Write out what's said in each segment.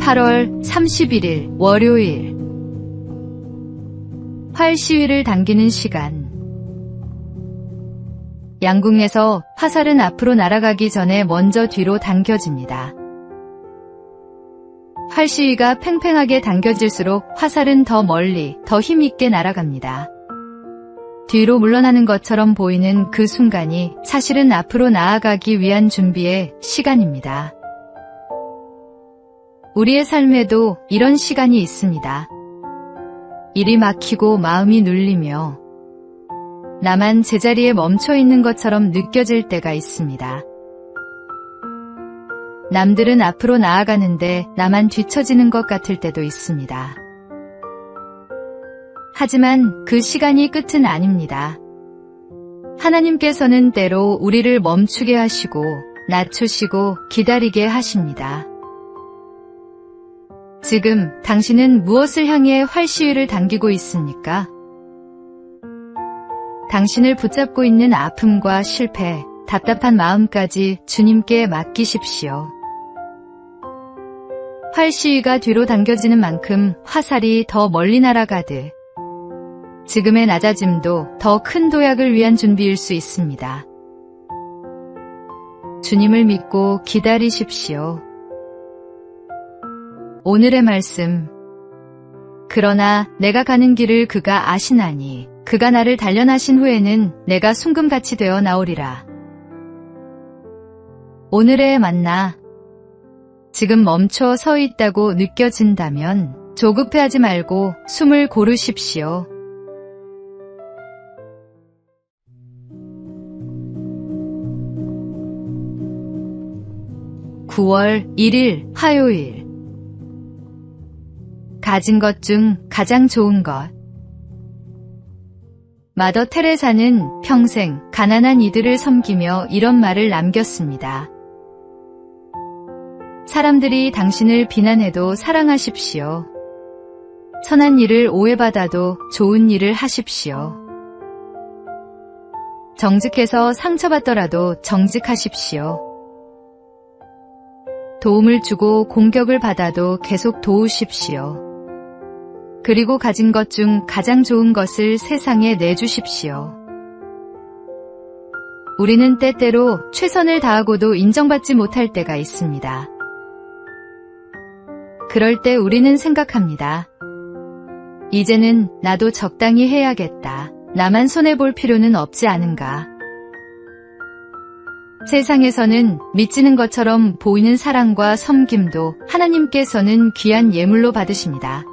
8월 31일 월요일. 활 시위를 당기는 시간. 양궁에서 화살은 앞으로 날아가기 전에 먼저 뒤로 당겨집니다. 활 시위가 팽팽하게 당겨질수록 화살은 더 멀리, 더 힘있게 날아갑니다. 뒤로 물러나는 것처럼 보이는 그 순간이 사실은 앞으로 나아가기 위한 준비의 시간입니다. 우리의 삶에도 이런 시간이 있습니다. 일이 막히고 마음이 눌리며 나만 제자리에 멈춰 있는 것처럼 느껴질 때가 있습니다. 남들은 앞으로 나아가는데 나만 뒤처지는 것 같을 때도 있습니다. 하지만 그 시간이 끝은 아닙니다. 하나님께서는 때로 우리를 멈추게 하시고 낮추시고 기다리게 하십니다. 지금 당신은 무엇을 향해 활 시위를 당기고 있습니까? 당신을 붙잡고 있는 아픔과 실패, 답답한 마음까지 주님께 맡기십시오. 활 시위가 뒤로 당겨지는 만큼 화살이 더 멀리 날아가듯 지금의 낮아짐도 더 큰 도약을 위한 준비일 수 있습니다. 주님을 믿고 기다리십시오. 오늘의 말씀. 그러나 내가 가는 길을 그가 아시나니 그가 나를 단련하신 후에는 내가 순금같이 되어 나오리라. 오늘의 만나. 지금 멈춰 서 있다고 느껴진다면 조급해하지 말고 숨을 고르십시오. (9월 1일) 화요일. 가진 것 중 가장 좋은 것. 마더 테레사는 평생 가난한 이들을 섬기며 이런 말을 남겼습니다. 사람들이 당신을 비난해도 사랑하십시오. 선한 일을 오해받아도 좋은 일을 하십시오. 정직해서 상처받더라도 정직하십시오. 도움을 주고 공격을 받아도 계속 도우십시오. 그리고 가진 것 중 가장 좋은 것을 세상에 내주십시오. 우리는 때때로 최선을 다하고도 인정받지 못할 때가 있습니다. 그럴 때 우리는 생각합니다. 이제는 나도 적당히 해야겠다. 나만 손해볼 필요는 없지 않은가. 세상에서는 미치는 것처럼 보이는 사랑과 섬김도 하나님께서는 귀한 예물로 받으십니다.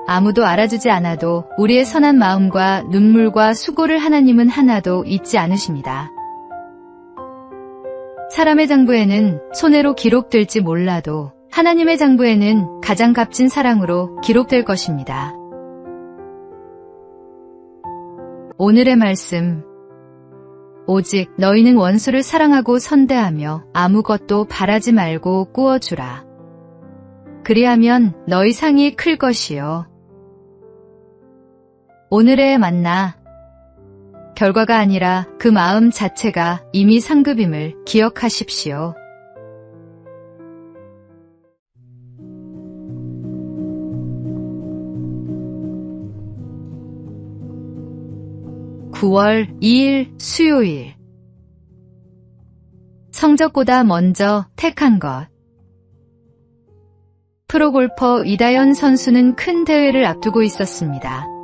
아무도 알아주지 않아도 우리의 선한 마음과 눈물과 수고를 하나님은 하나도 잊지 않으십니다. 사람의 장부에는 손해로 기록될지 몰라도 하나님의 장부에는 가장 값진 사랑으로 기록될 것입니다. 오늘의 말씀. 오직 너희는 원수를 사랑하고 선대하며 아무것도 바라지 말고 꾸어주라. 그리하면 너희 상이 클 것이요. 오늘의 만나. 결과가 아니라 그 마음 자체가 이미 상급임을 기억하십시오. (9월 2일) 수요일. 성적보다 먼저 택한 것. 프로골퍼 이다현 선수는 큰 대회를 앞두고 있었습니다.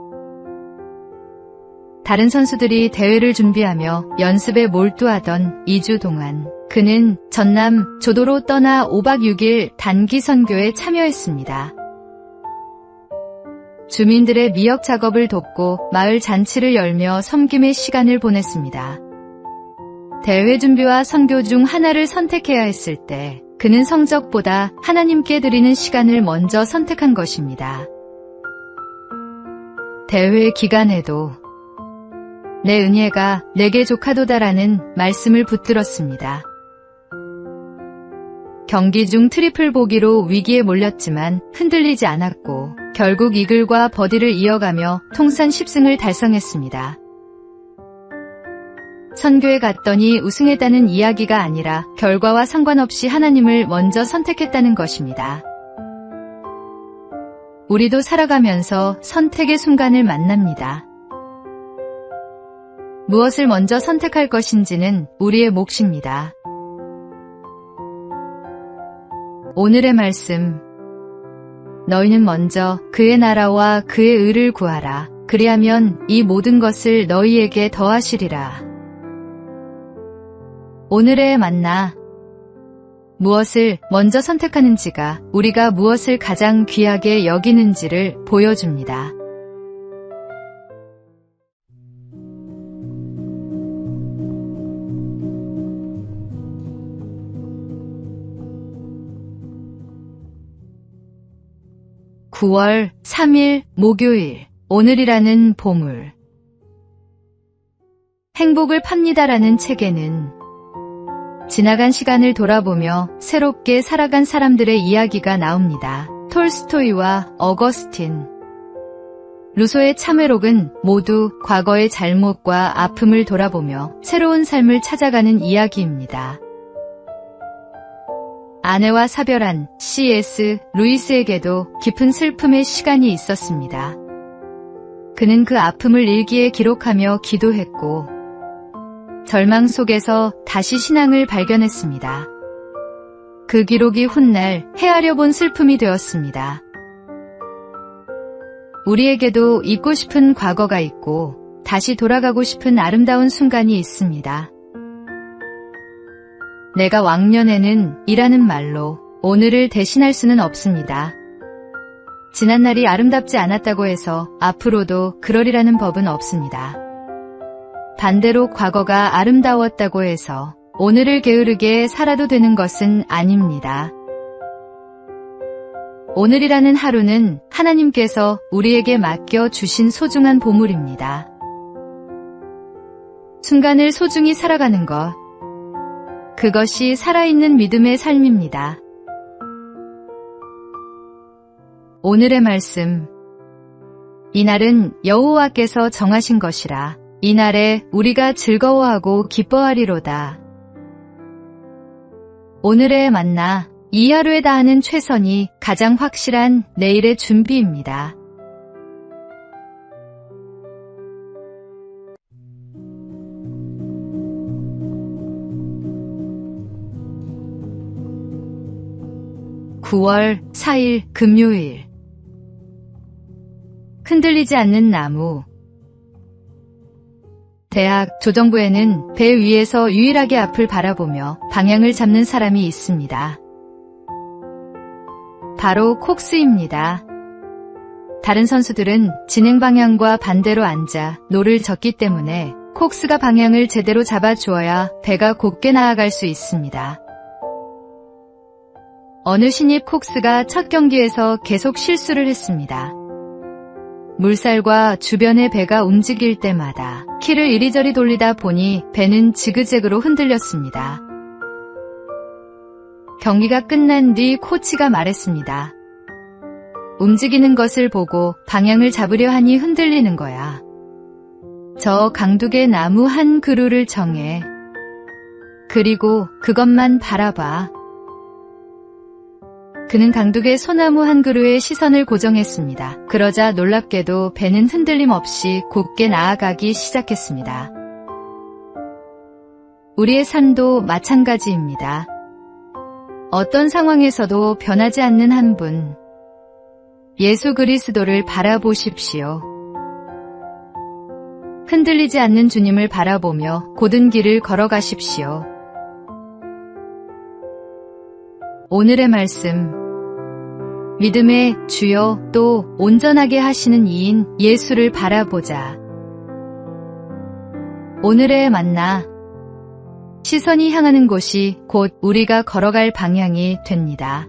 다른 선수들이 대회를 준비하며 연습에 몰두하던 2주 동안 그는 전남 조도로 떠나 5박 6일 단기 선교에 참여했습니다. 주민들의 미역 작업을 돕고 마을 잔치를 열며 섬김의 시간을 보냈습니다. 대회 준비와 선교 중 하나를 선택해야 했을 때 그는 성적보다 하나님께 드리는 시간을 먼저 선택한 것입니다. 대회 기간에도 내 은혜가 내게 족하도다라는 말씀을 붙들었습니다. 경기 중 트리플 보기로 위기에 몰렸지만 흔들리지 않았고 결국 이글과 버디를 이어가며 통산 10승을 달성했습니다. 선교에 갔더니 우승했다는 이야기가 아니라 결과와 상관없이 하나님을 먼저 선택했다는 것입니다. 우리도 살아가면서 선택의 순간을 만납니다. 무엇을 먼저 선택할 것인지는 우리의 몫입니다. 오늘의 말씀. 너희는 먼저 그의 나라와 그의 의를 구하라. 그리하면 이 모든 것을 너희에게 더하시리라. 오늘의 만나. 무엇을 먼저 선택하는지가 우리가 무엇을 가장 귀하게 여기는지를 보여줍니다. (9월 3일) 목요일. 오늘이라는 보물. 행복을 팝니다라는 책에는 지나간 시간을 돌아보며 새롭게 살아간 사람들의 이야기가 나옵니다. 톨스토이와 어거스틴, 루소의 참회록은 모두 과거의 잘못과 아픔을 돌아보며 새로운 삶을 찾아가는 이야기입니다. 아내와 사별한 C.S. 루이스에게도 깊은 슬픔의 시간이 있었습니다. 그는 그 아픔을 일기에 기록하며 기도했고 절망 속에서 다시 신앙을 발견했습니다. 그 기록이 훗날 헤아려 본 슬픔이 되었습니다. 우리에게도 잊고 싶은 과거가 있고 다시 돌아가고 싶은 아름다운 순간이 있습니다. 내가 왕년에는 이라는 말로 오늘을 대신할 수는 없습니다. 지난날이 아름답지 않았다고 해서 앞으로도 그러리라는 법은 없습니다. 반대로 과거가 아름다웠다고 해서 오늘을 게으르게 살아도 되는 것은 아닙니다. 오늘이라는 하루는 하나님께서 우리에게 맡겨주신 소중한 보물입니다. 순간을 소중히 살아가는 것, 그것이 살아있는 믿음의 삶입니다. 오늘의 말씀. 이날은 여호와께서 정하신 것이라. 이날에 우리가 즐거워하고 기뻐하리로다. 오늘의 만나. 이 하루에 다하는 최선이 가장 확실한 내일의 준비입니다. (9월 4일) 금요일. 흔들리지 않는 나무. 대학 조정부에는 배 위에서 유일하게 앞을 바라보며 방향을 잡는 사람이 있습니다. 바로 콕스입니다. 다른 선수들은 진행 방향과 반대로 앉아 노를 젓기 때문에 콕스가 방향을 제대로 잡아주어야 배가 곧게 나아갈 수 있습니다. 어느 신입 콕스가 첫 경기에서 계속 실수를 했습니다. 물살과 주변의 배가 움직일 때마다 키를 이리저리 돌리다 보니 배는 지그재그로 흔들렸습니다. 경기가 끝난 뒤 코치가 말했습니다. 움직이는 것을 보고 방향을 잡으려 하니 흔들리는 거야. 저 강둑의 나무 한 그루를 정해. 그리고 그것만 바라봐. 그는 강둑의 소나무 한 그루에 시선을 고정했습니다. 그러자 놀랍게도 배는 흔들림 없이 곧게 나아가기 시작했습니다. 우리의 삶도 마찬가지입니다. 어떤 상황에서도 변하지 않는 한 분, 예수 그리스도를 바라보십시오. 흔들리지 않는 주님을 바라보며 곧은 길을 걸어가십시오. 오늘의 말씀. 믿음의 주여 또 온전하게 하시는 이인 예수를 바라보자. 오늘의 만나. 시선이 향하는 곳이 곧 우리가 걸어갈 방향이 됩니다.